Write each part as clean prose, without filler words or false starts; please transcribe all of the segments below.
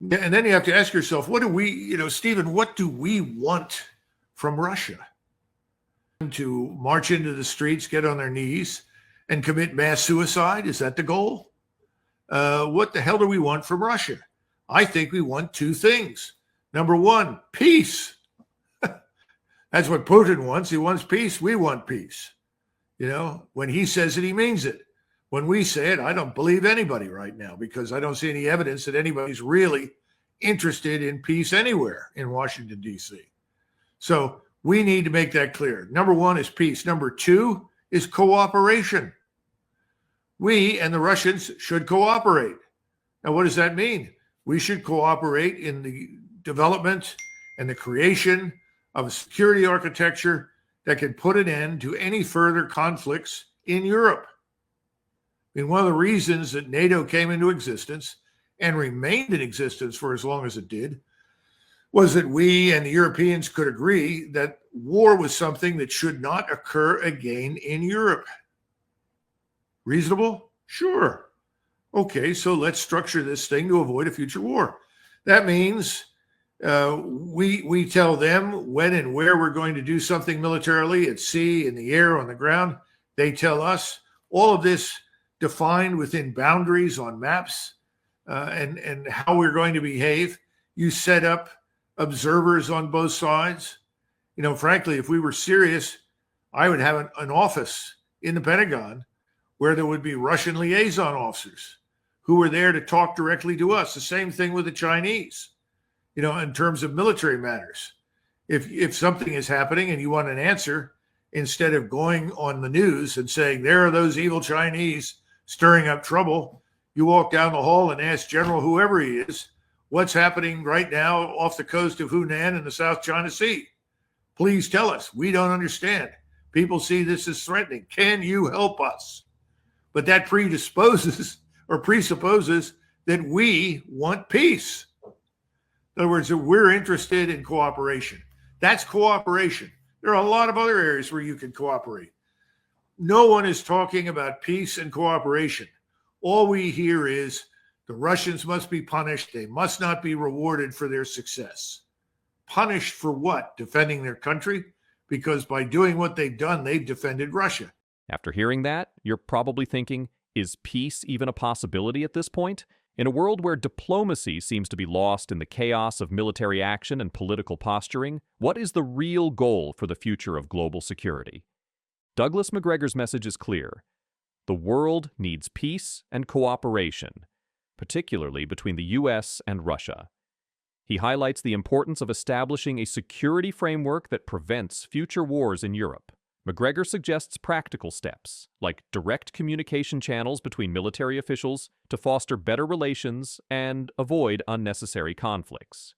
Yeah, and then you have to ask yourself, what do we, Stephen, what do we want from Russia? To march into the streets, get on their knees, and commit mass suicide? Is that the goal? What the hell do we want from Russia? I think we want two things. Number one, peace. That's what Putin wants. He wants peace. We want peace. When he says it, he means it. When we say it, I don't believe anybody right now because I don't see any evidence that anybody's really interested in peace anywhere in Washington, D.C. So we need to make that clear. Number one is peace. Number two is cooperation. We and the Russians should cooperate. Now, what does that mean? We should cooperate in the development and the creation of a security architecture that can put an end to any further conflicts in Europe. I mean, one of the reasons that NATO came into existence and remained in existence for as long as it did was that we and the Europeans could agree that war was something that should not occur again in Europe. Reasonable? Sure. Okay, so let's structure this thing to avoid a future war. That means we tell them when and where we're going to do something militarily, at sea, in the air, on the ground. They tell us. All of this defined within boundaries on maps and how we're going to behave. You set up observers on both sides. Frankly, if we were serious, I would have an office in the Pentagon where there would be Russian liaison officers who were there to talk directly to us. The same thing with the Chinese, in terms of military matters. If something is happening and you want an answer, instead of going on the news and saying, there are those evil Chinese stirring up trouble, you walk down the hall and ask General whoever he is, what's happening right now off the coast of Hunan in the South China Sea? Please tell us. We don't understand. People see this as threatening. Can you help us? But that presupposes that we want peace. In other words, that we're interested in cooperation. That's cooperation. There are a lot of other areas where you can cooperate. No one is talking about peace and cooperation. All we hear is the Russians must be punished. They must not be rewarded for their success. Punished for what? Defending their country? Because by doing what they've done, they've defended Russia. After hearing that, you're probably thinking, is peace even a possibility at this point? In a world where diplomacy seems to be lost in the chaos of military action and political posturing, what is the real goal for the future of global security? Douglas Macgregor's message is clear. The world needs peace and cooperation, particularly between the U.S. and Russia. He highlights the importance of establishing a security framework that prevents future wars in Europe. Macgregor suggests practical steps, like direct communication channels between military officials to foster better relations and avoid unnecessary conflicts.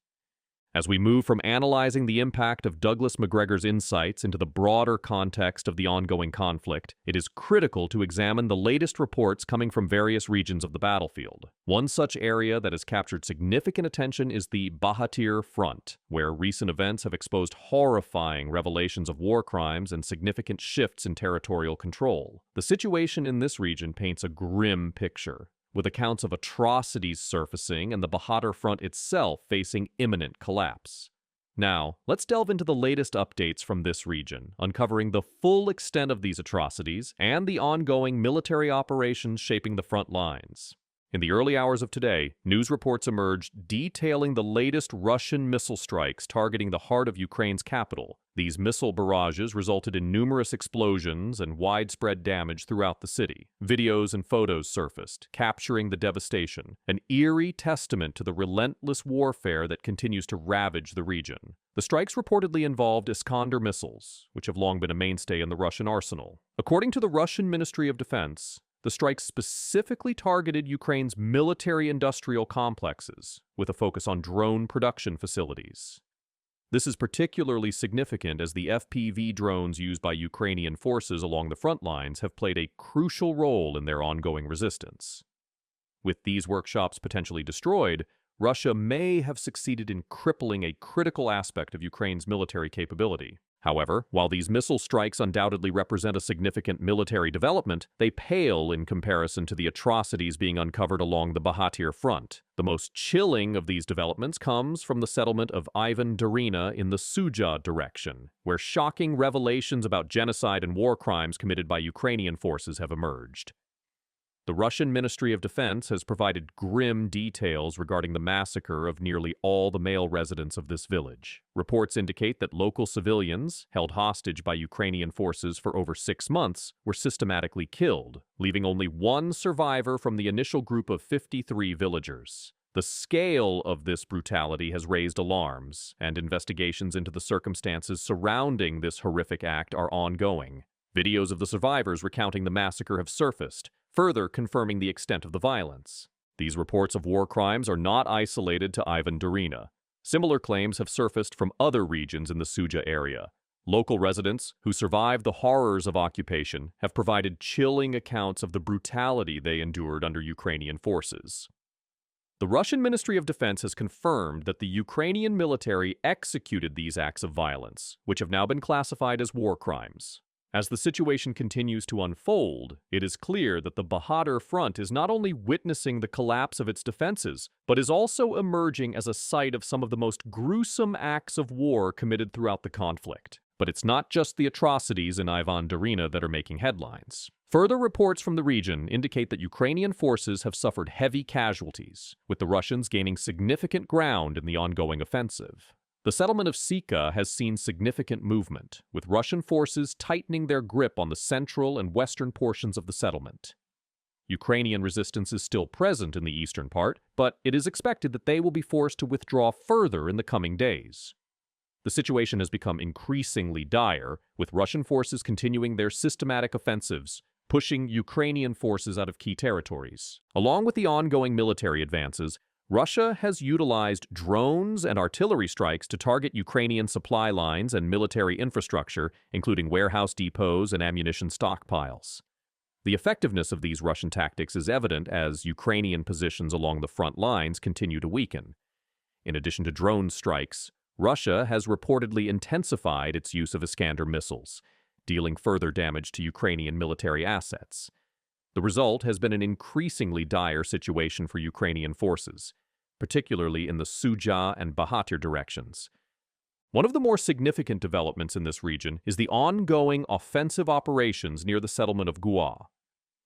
As we move from analyzing the impact of Douglas Macgregor's insights into the broader context of the ongoing conflict, it is critical to examine the latest reports coming from various regions of the battlefield. One such area that has captured significant attention is the Bahatyr Front, where recent events have exposed horrifying revelations of war crimes and significant shifts in territorial control. The situation in this region paints a grim picture, with accounts of atrocities surfacing and the Bahatyr Front itself facing imminent collapse. Now, let's delve into the latest updates from this region, uncovering the full extent of these atrocities and the ongoing military operations shaping the front lines. In the early hours of today, news reports emerged detailing the latest Russian missile strikes targeting the heart of Ukraine's capital. These missile barrages resulted in numerous explosions and widespread damage throughout the city. Videos and photos surfaced, capturing the devastation, an eerie testament to the relentless warfare that continues to ravage the region. The strikes reportedly involved Iskander missiles, which have long been a mainstay in the Russian arsenal. According to the Russian Ministry of Defense, the strikes specifically targeted Ukraine's military-industrial complexes, with a focus on drone production facilities. This is particularly significant as the FPV drones used by Ukrainian forces along the front lines have played a crucial role in their ongoing resistance. With these workshops potentially destroyed, Russia may have succeeded in crippling a critical aspect of Ukraine's military capability. However, while these missile strikes undoubtedly represent a significant military development, they pale in comparison to the atrocities being uncovered along the Bahatyr Front. The most chilling of these developments comes from the settlement of Ivan Darina in the Suja direction, where shocking revelations about genocide and war crimes committed by Ukrainian forces have emerged. The Russian Ministry of Defense has provided grim details regarding the massacre of nearly all the male residents of this village. Reports indicate that local civilians, held hostage by Ukrainian forces for over 6 months, were systematically killed, leaving only one survivor from the initial group of 53 villagers. The scale of this brutality has raised alarms, and investigations into the circumstances surrounding this horrific act are ongoing. Videos of the survivors recounting the massacre have surfaced, further confirming the extent of the violence. These reports of war crimes are not isolated to Ivan Darina. Similar claims have surfaced from other regions in the Suja area. Local residents who survived the horrors of occupation have provided chilling accounts of the brutality they endured under Ukrainian forces. The Russian Ministry of Defense has confirmed that the Ukrainian military executed these acts of violence, which have now been classified as war crimes. As the situation continues to unfold, it is clear that the Bahatyr Front is not only witnessing the collapse of its defenses, but is also emerging as a site of some of the most gruesome acts of war committed throughout the conflict. But it's not just the atrocities in Ivan Darina that are making headlines. Further reports from the region indicate that Ukrainian forces have suffered heavy casualties, with the Russians gaining significant ground in the ongoing offensive. The settlement of Sika has seen significant movement, with Russian forces tightening their grip on the central and western portions of the settlement. Ukrainian resistance is still present in the eastern part, but it is expected that they will be forced to withdraw further in the coming days. The situation has become increasingly dire, with Russian forces continuing their systematic offensives, pushing Ukrainian forces out of key territories. Along with the ongoing military advances, Russia has utilized drones and artillery strikes to target Ukrainian supply lines and military infrastructure, including warehouse depots and ammunition stockpiles. The effectiveness of these Russian tactics is evident as Ukrainian positions along the front lines continue to weaken. In addition to drone strikes, Russia has reportedly intensified its use of Iskander missiles, dealing further damage to Ukrainian military assets. The result has been an increasingly dire situation for Ukrainian forces, particularly in the Suja and Bahatyr directions. One of the more significant developments in this region is the ongoing offensive operations near the settlement of Gua.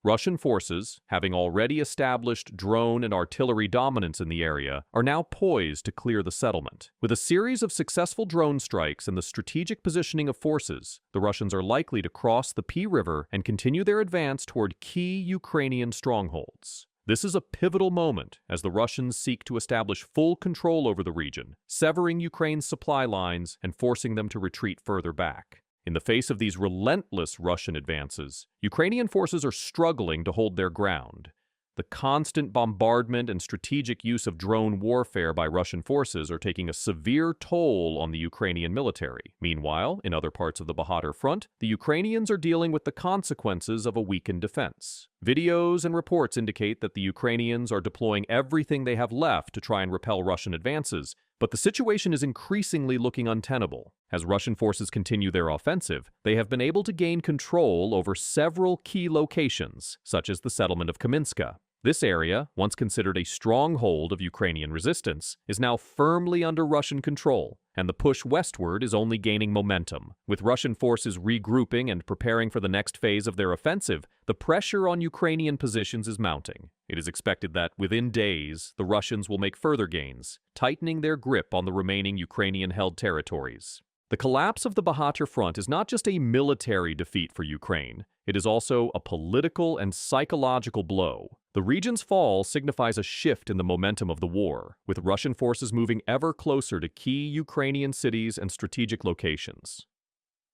Russian forces, having already established drone and artillery dominance in the area, are now poised to clear the settlement. With a series of successful drone strikes and the strategic positioning of forces, the Russians are likely to cross the P River and continue their advance toward key Ukrainian strongholds. This is a pivotal moment as the Russians seek to establish full control over the region, severing Ukraine's supply lines and forcing them to retreat further back. In the face of these relentless Russian advances, Ukrainian forces are struggling to hold their ground. The constant bombardment and strategic use of drone warfare by Russian forces are taking a severe toll on the Ukrainian military. Meanwhile, in other parts of the Bahatyr Front, the Ukrainians are dealing with the consequences of a weakened defense. Videos and reports indicate that the Ukrainians are deploying everything they have left to try and repel Russian advances, but the situation is increasingly looking untenable. As Russian forces continue their offensive, they have been able to gain control over several key locations, such as the settlement of Kaminska. This area, once considered a stronghold of Ukrainian resistance, is now firmly under Russian control, and the push westward is only gaining momentum. With Russian forces regrouping and preparing for the next phase of their offensive, the pressure on Ukrainian positions is mounting. It is expected that, within days, the Russians will make further gains, tightening their grip on the remaining Ukrainian-held territories. The collapse of the Bahatyr Front is not just a military defeat for Ukraine, it is also a political and psychological blow. The region's fall signifies a shift in the momentum of the war, with Russian forces moving ever closer to key Ukrainian cities and strategic locations.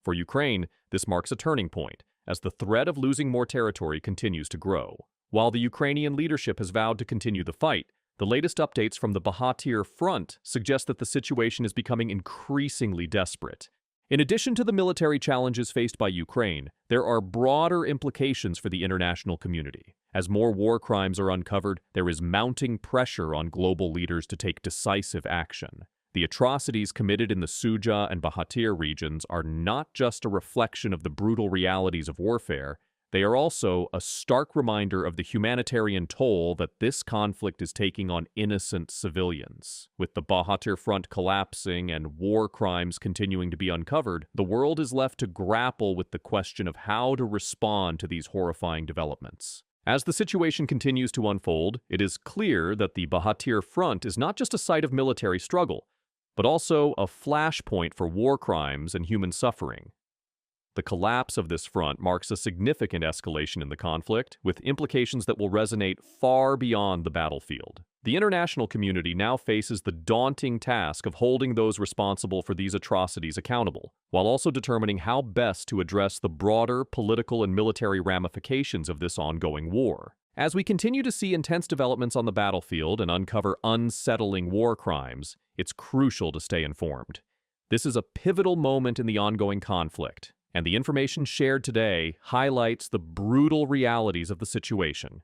For Ukraine, this marks a turning point, as the threat of losing more territory continues to grow. While the Ukrainian leadership has vowed to continue the fight, the latest updates from the Bahatyr Front suggest that the situation is becoming increasingly desperate. In addition to the military challenges faced by Ukraine, there are broader implications for the international community. As more war crimes are uncovered, there is mounting pressure on global leaders to take decisive action. The atrocities committed in the Suja and Bahatyr regions are not just a reflection of the brutal realities of warfare, they are also a stark reminder of the humanitarian toll that this conflict is taking on innocent civilians. With the Bahatyr Front collapsing and war crimes continuing to be uncovered, the world is left to grapple with the question of how to respond to these horrifying developments. As the situation continues to unfold, it is clear that the Bahatyr Front is not just a site of military struggle, but also a flashpoint for war crimes and human suffering. The collapse of this front marks a significant escalation in the conflict, with implications that will resonate far beyond the battlefield. The international community now faces the daunting task of holding those responsible for these atrocities accountable, while also determining how best to address the broader political and military ramifications of this ongoing war. As we continue to see intense developments on the battlefield and uncover unsettling war crimes, it's crucial to stay informed. This is a pivotal moment in the ongoing conflict, and the information shared today highlights the brutal realities of the situation.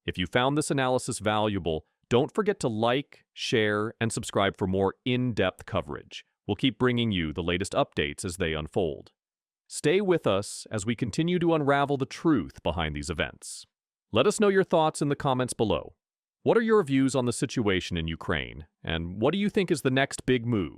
If you found this analysis valuable, don't forget to like, share, and subscribe for more in-depth coverage. We'll keep bringing you the latest updates as they unfold. Stay with us as we continue to unravel the truth behind these events. Let us know your thoughts in the comments below. What are your views on the situation in Ukraine, and what do you think is the next big move?